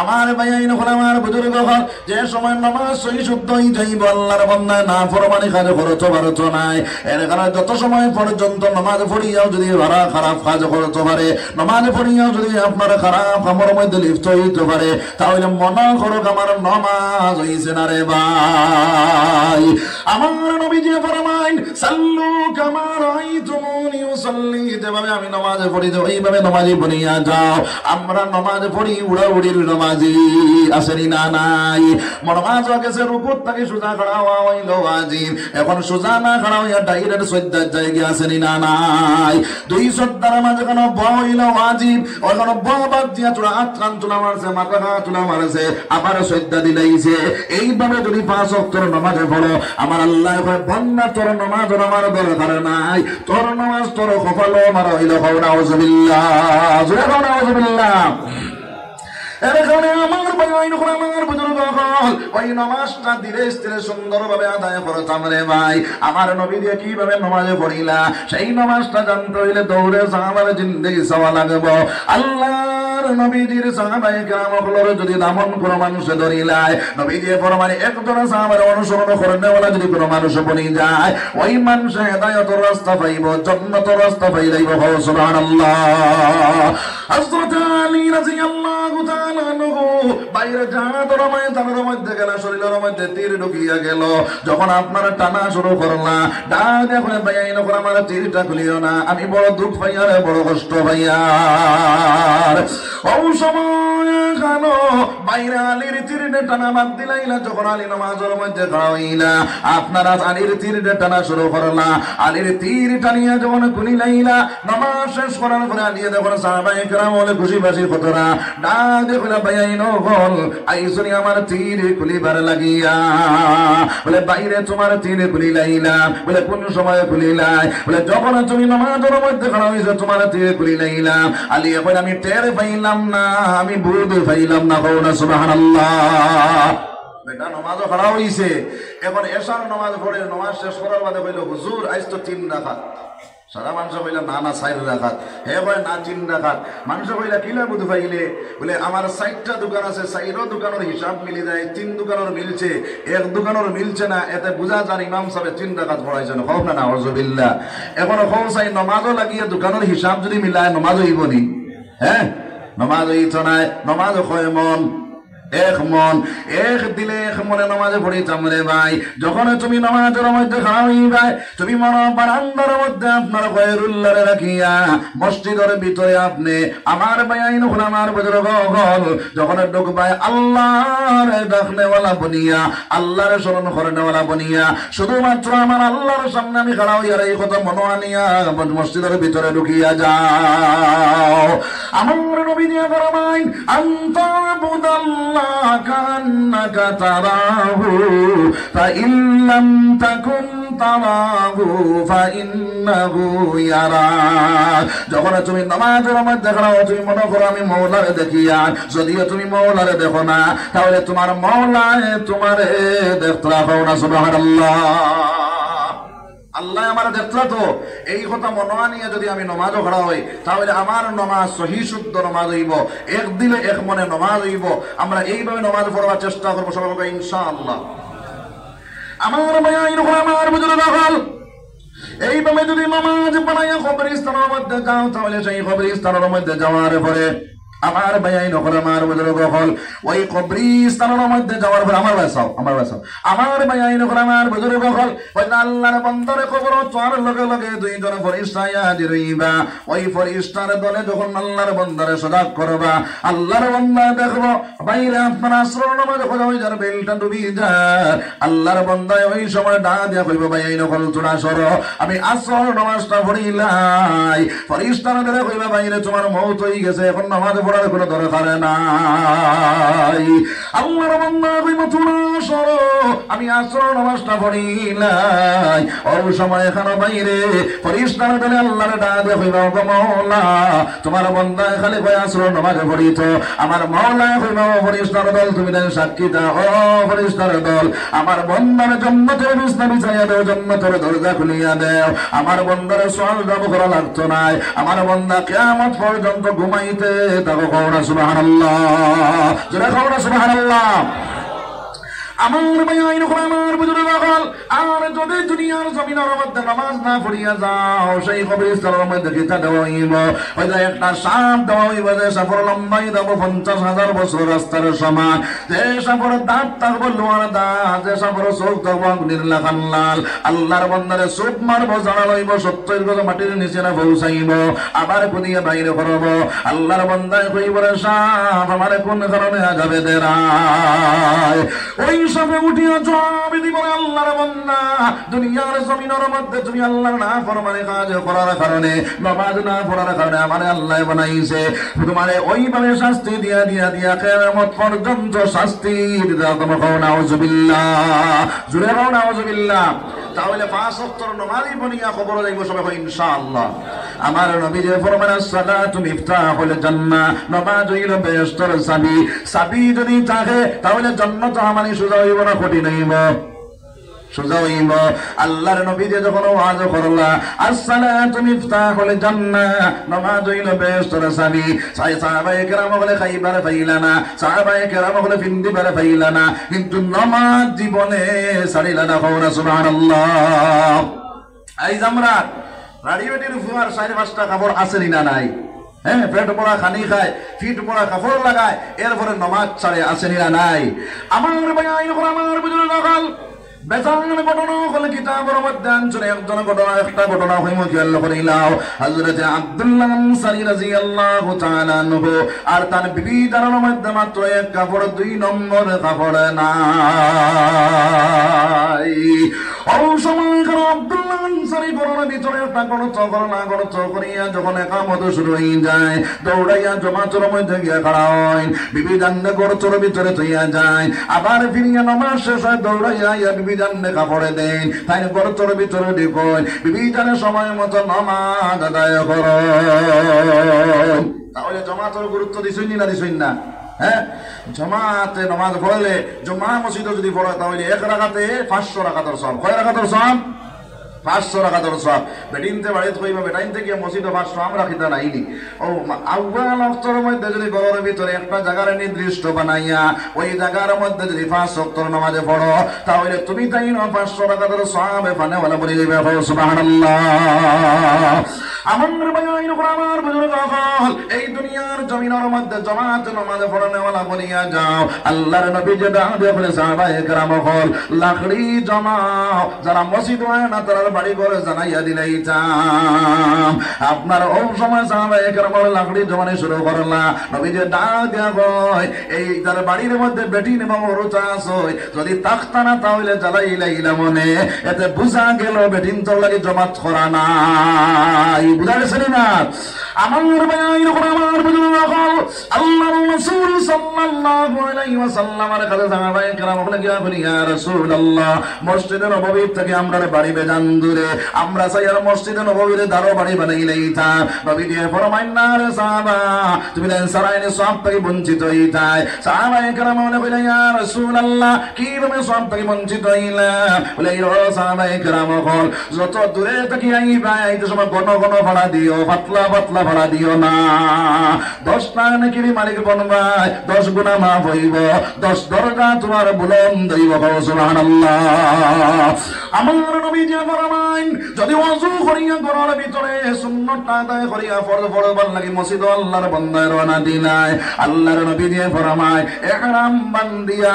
আমার ভাইয়াইন হল আমার বুজুর্গ হল যে সময় নামাজ সহি শুদ্ধ যাইব আল্লাহর বান্দা না ফরমানি কাজ করতে পারতো নাই এর কারণে যত সময় পর্যন্ত নামাজ পড়িয়াও যদি খারাপ কাজ করতে পারে নামাজ পড়িয়াও যদি আপনার খারাপ কামের মধ্যে লিপ্ত হইতে পারে তাহলে মনে করো আমার নামাজ হইছে না রে ভাই আমার নবীজি ফরমাইন সাল্লু কামা রাআইতুমুনি উসাল্লি যেভাবে আমি নামাজ পড়ি ওইভাবে নামাজি পড়িয়া যাও আমরা নামাজ পড়ি উড়াউড়ির নামাজি আসেনি না নাই নামাজ গেছে রুকুত থেকে সোজা খাড়া হওয়া হইল ওয়াজিব এখন সোজা না খাড়া হইয়া ডাইরেক্ট সজ্জার জায়গায় আসেনি না নাই দুই সজ্জার মাঝখানে বইল ওয়াজিব ওখানে বাদ দিয়া চূড়া আটকান তুলা মারছে মাথা তুলা মারছে আবার সজ্জা দিলাইছে এইভাবে যদি 5 ওয়াক্তের নামাজ পড়ো আমার আল্লাহ কয় বান্দা তোর নামাজ আমার দরকার নাই তোর নামাজ তোর কপালে মারা হইল কও নাউজুবিল্লাহ জোরে কও নাউজুবিল্লাহ এরকম আমার ভাই আমার বুজুর্গ হল ওই নামাজটা ধীরে স্থিরে সুন্দরভাবে আদায় করতাম রে ভাই আমার নবী দিয়ে কিভাবে নামাজে পড়িলা সেই নামাজটা জানতে হইলে দৌড়ে সাহাবার জিন্দেগি চাওয়া লাগবো আল্লাহর নবীজির সাহাবায়ে কেরামগুলোর যদি দামন কোনো মানুষ ধরিলায় নবীজি ফরমানে একজন সাহাবার অনুসরণ করে নেওয়ালা যদি কোনো মানুষ বনি যায় ওই মানুষ হেদায়েতের রাস্তা পাইব জান্নাতের রাস্তা পাইলাইব সুবহানাল্লাহ হযরত আলী রাদিয়াল্লাহু তাআলা বাইরে জাহাজের ময়দানের মধ্যে গেল শরীরের মধ্যে তীর ঢুকিয়া গেল যখন আপনারা টানা শুরু করলা ডাক এখন ভাইয়াইন করে আমার তীরটা খুলিও না আমি বড় দুঃখ পাইয়ার বড় কষ্ট পাইয়ার ও সময় জানো বাইরে আলীর তীরে টানা বাদ দিলাইলা যখন আলী নামাজের মধ্যে খাওয়াইলা আপনারা আলীর তীরে টানা শুরু করলা আলীর তীর টানিয়া যখন খুলিলাইলা নামাজ শেষ করার পরে আলী যখন সাহাবায়ে কেরাম বলে খুশি বাসি কতরা ডাক দেখলা ভাইয়াইনো বল আইসনি আমার তীর খুলিবার লাগিয়া বলে বাইরে তোমার তীর খুলিলাইলা বলে কোন সময় খুলিলাই বলে যখন তুমি নামাজের মধ্যে খাড়া হইছো তোমার তীর খুলিলাইলাম আলী এখন আমি টের পাইলাম না আমি বুঝতে পাইলাম না কও না সুবহানাল্লাহ বেটা নামাজও খাড়া হইছে এখন এশার নামাজ পড়ে নামাজ শেষ করার বাদে কইলো হুজুর আজ তো 3 রাকাত সারা মানুষ কইলা না না 4 রাকাত হে কয় না 3 রাকাত মানুষ কইলা কিলা বুঝ পাইলে বলে আমার 4টা দোকান আছে 4 দোকানের হিসাব মিলে যায় 3 দোকানের মিলছে এক দোকানের মিলছে না এতে বুঝা যান ইমাম সাহেব 3 রাকাত পড়াইছেন কও না নাউজুবিল্লাহ এখন কও চাই নামাজও লাগিয়ে দোকানের হিসাব যদি মিলায় নামাজ হইবনি হ্যাঁ নামাজ হইতো না নামাজ হয় মন এক মন এক দিলে এক মনে নামাজে পড়িতাম রে ভাই যখন তুমি নামাজের মধ্যে খাড়া হইবা তুমি মনে বারান্দার মধ্যে আপনার গয়রুল্লাহরে রাখিয়া মসজিদের ভিতরে আপনি আমার ভাইয়াইন হল আমার বুজুর্গ হল যখন ঢুকবাই আল্লাহর ডাকনেওয়ালা বনিয়া আল্লাহর স্মরণ করেনেওয়ালা বনিয়া শুধুমাত্র আমার আল্লাহর সামনে আমি খাড়া হইয়া এই কথা মনে আনিয়া মসজিদের ভিতরে ঢুকিয়া যাও আমার নবী দিয়া ফরমাইন আনতা বুদাল্লাহ كأنك تراه فإن لم تكن تراه فإنه يراك যখন তুমি নামাজের মধ্যে খাড়া তুমি মনে করো আমি মওলারে দেখিয়া যদিও তুমি মওলারে দেখো না তাহলে তোমার মওলায় তোমারে দেখতে রাখো না সুবহানাল্লাহ আল্লাহ আমার দেখলা তো এই কথা মনে নিয়ে যদি আমি নামাজও খাড়া হই তাহলে আমার নামাজ সহি শুদ্ধ নামাজ হইব এক দিলে এক মনে নামাজ হইব আমরা এইভাবে নামাজ পড়ার চেষ্টা করবো সবাই ইনশাআল্লাহ আমার ভাইয়াইন আমার বুজুর্গ হল এইভাবে যদি নামাজ পড়াইয়া কবরস্থানের মধ্যে যাও তাহলে সেই কবরস্থানের মধ্যে যাওয়ার পরে আমার ভাইয়াই নকল আমার বুজুর্গ হল ওই কবরস্থানের মধ্যে যাওয়ার পর আমার বাসাও আমার ভাইয়াই নকল আমার বুজুর্গ হল ওই আল্লাহর বান্দারে কবর তোর লগে লগে দুইজন ফেরেশতা হাজির হইবা ওই ফেরেশতার দলে যখন আল্লাহর বান্দারে সজাগ করবা আল্লাহর বান্দা দেখবো বাইরে আপনার আসর নামাজ পড়া হই যার বেলটা ডুবি যায় আল্লাহর বান্দা ওই সময় ডাক দিয়া কইবো ভাইয়াই নকল তোরা সরো আমি আসর নামাজটা পড়িলাই ফেরেশতারা ধরে কইবা বাইরে তোমার মওত হই গেছে এখন নামাজ পড়ার কোনো দরকার নাই আল্লাহর বান্দা কইবো তোরা সরো আমি আসর নামাজটা পড়িলাই ওই সময় এখানে বাইরে ফেরেশতারা ধরে আল্লাহর ডাক দিয়া কইবা গো মাওলা তোমার বান্দা খালি কই আসর নামাজ পড়িতো আমার মাওলা কইবা ফেরেশতার দল তুমি দেন সাক্ষী দাও ও ফেরেশতার দল আমার বান্দার জান্নাতের বিছানা বিছাইয়া দাও জান্নাতের দরজা খুলিয়া দাও আমার বান্দার সওয়াল জবাব করা লাগতো না আমার বান্দা কিয়ামত পর্যন্ত ঘুমাইতে থাকো কওনা সুবহানাল্লাহ, জোরে কওনা সুবহানাল্লাহ। আমার ভাই আইন করে আমার বুজুর্গ হল, আর যদি দুনিয়ার জমিনের মধ্যে নামাজ না পড়িয়া যাও, সেই কবরস্থানের মধ্যে কিতা দেওয়া হইব? ওই যে একটা সাপ দেওয়া হইব, যে সাপের লম্বাই দেব 50,000 বছর রাস্তার সমান, যে সাপের দাঁত থাকবো লোহার দাঁত, যে সাপের চোখ থাকবো আগুনের লাগান লাল। আল্লাহর বান্দারে চোখ মারবো, জানা লইব 70 গজ মাটির নিচে না পৌঁছাইব, আবার কুদিয়ে বাইরে করব। আল্লাহর বান্দায় কইব, রে সাপ আমারে কোন কারণে আযাবে দেরায়? ওই সবে উঠিয়া জবাব দিব, আল্লাহর বান্দা দুনিয়ার জমিনের মধ্যে তুমি আল্লাহর নাফরমানি কাজ করার কারণে, নামাজ না পড়ার কারণে আমারে আল্লাহ বানাইছে, তোমারে ওইভাবে শাস্তি দিয়া দিয়া দিয়া কিয়ামত পর্যন্ত শাস্তি দিতে তোমরা কও নাউজুবিল্লাহ, জুড়ে কও নাউজুবিল্লাহ। তাহলে 5 ওয়াক্তের নামাজই বনিয়া খবর যাইব সবাই ইনশাআল্লাহ। আমার নবী যে ফরমান as-সালাতু মিফতাহুল জান্নাহ, নামাজ হইল বেহেশতের চাবি। চাবি যদি থাকে তাহলে জান্নাত আমানি সোজা হইব না কঠিন হইব? সোজা হইব। আল্লাহর নবী যে যখন ওয়াজ করলা as-সালাতু মিফতাহুল জান্নাহ, নামাজ হইল বেহেশতের চাবি, সাহাবায়ে কেরাম বলে খাইবার পাইলানা, সাহাবায়ে কেরাম বলে ফিন্দিবার পাইলানা, কিন্তু নামাজ জীবনে ছাড়িলা না। কওনা সুবহানাল্লাহ। এই আমরা রাড়ি বেটির ফুয়ার 4-5টা কাপড় আছে না নাই? হ্যাঁ, পেট পড়া খানি খায়, ফিট পড়া কাপড় লাগায়, এরপরে নামাজ ছাড়ে আছে না নাই? আমার ভাই আইন করে আমার বুঝুন নকল বেজান ঘটনা হলে কিতাবের মধ্যে আনছনে একজন ঘটনা, একটা ঘটনা হইম খেয়াল করিলাও। হযরত আব্দুল্লাহ আনসারী রাদিয়াল্লাহু তাআলা আনহু আর তার বিবি দাঁড়ানোর মধ্যে মাত্র এক কাপড়, 2 নম্বর কাপড় নাই। আব্দুল্লাহ আনসারী ঘরের ভিতরে একটা গণত করিয়া যখন একামত শুরু হয়ে যায়, দৌড়াইয়া জমাতের মধ্যে গিয়া খাড়া হয়, বিবি জানলে গড়তর ভিতরে থইয়া যায়, আবার ফিরিয়া নামাজ শেষ হয়, দৌড়াইয়া বিবি জানলে কাপড়ে দেন, তাই গড়তর ভিতরে ঢুকোয়, বিবি জানে সময় মতো নামাজ আদায় কর। তাহলে জমাতের গুরুত্ব দিছই না দিছই না? হ্যাঁ, জমাতে নামাজ পড়লে, জমা মসজিদে যদি পড়ে তাহলে 1 রাকাতে 500 রাকাতের সওয়াব। কয় রাকাতের সওয়াব? 500 রাকাতের সওয়াব। বেটিনতে বাড়িতে কইবা বেটাইনতে গিয়ে মসজিদে 500 আমরা খিতা নাইনি। ও আউয়াল ওয়াক্তের মধ্যে যদি ঘরের ভিতরে একটা জায়গার নির্দিষ্ট বানাইয়া ওই জায়গার মধ্যে যদি 5 ওয়াক্তের নামাজে পড়ো, তাহলে তুমি তাই না 500 রাকাতের সওয়াবে ফানেওয়ালা বলে দিবে। সুবহানাল্লাহ। আমার ভাই আইন করে আমার বুজুর্গ হল, এই দুনিয়ার জমিনের মধ্যে জামাত নামাজে পড়ানেওয়ালা বনিয়া যাও। আল্লাহর নবী যে দাওয়াত করে সাহাবায়ে কেরাম হল, লাকড়ি জমাও, যারা মসজিদ হয় না তারা বাড়ি ঘরে জানাইয়া দিলাইতাম। আপনার ওই সময় সাহাবায়ে কেরাম লাকড়ি জমানো শুরু করলা, নবী যে দাওয়াত দেয়া হয়, এই তার বাড়ির মধ্যে বেটি নেবা ওরতা আছে, যদি তাকতা না তাহলে জ্বালাইলাইলা মনে, এতে বুঝা গেল বেটিন তোর লাগি জমাত করা নাই। বুঝা গেছে না? আমার ভাই আইন করে আমার বুঝুন হল, আল্লাহর রাসূল সাল্লাল্লাহু আলাইহি ওয়াসাল্লামের কাছে সাহাবায়ে কেরাম বলে গিয়া বলি, ইয়া রাসূলুল্লাহ, মসজিদে নববী থেকে আমরা বাড়ি বেজান দূরে, আমরা চাই আর মসজিদে নববীর দারো বাড়ি বানাইলেইতা। নবী দিয়ে ফরমাইন, না রে সাহাবা, তুমি দেন সারাইনে সওয়াব থেকে বঞ্চিত হইতাই। সাহাবায়ে কেরাম বলে কইলা, ইয়া রাসূলুল্লাহ, কি তুমি সওয়াব থেকে বঞ্চিত হইলা? বলে, এই সাহাবায়ে কেরাম হল, যত দূরে থেকে আইবা আইতে সময় ঘন ঘন ভাড়া দিও, পাতলা পাতলা ভাড়া দিও না। 10 টাকা নাকি মালিক বনবাই, 10 গুণা মাফ হইব, 10 দরজা তোমার বুলন্দ হইব। সুবহানাল্লাহ। আমার নবী যে ফরমাইন, যদি ওযু করিয়া ঘরের ভিতরে সুন্নাত আদায় করিয়া ফরজ পড়বার লাগি মসজিদ আল্লাহর বান্দায় রওনা দিলাই, আল্লাহর নবী যে ফরমায়, ইহরাম বান্দিয়া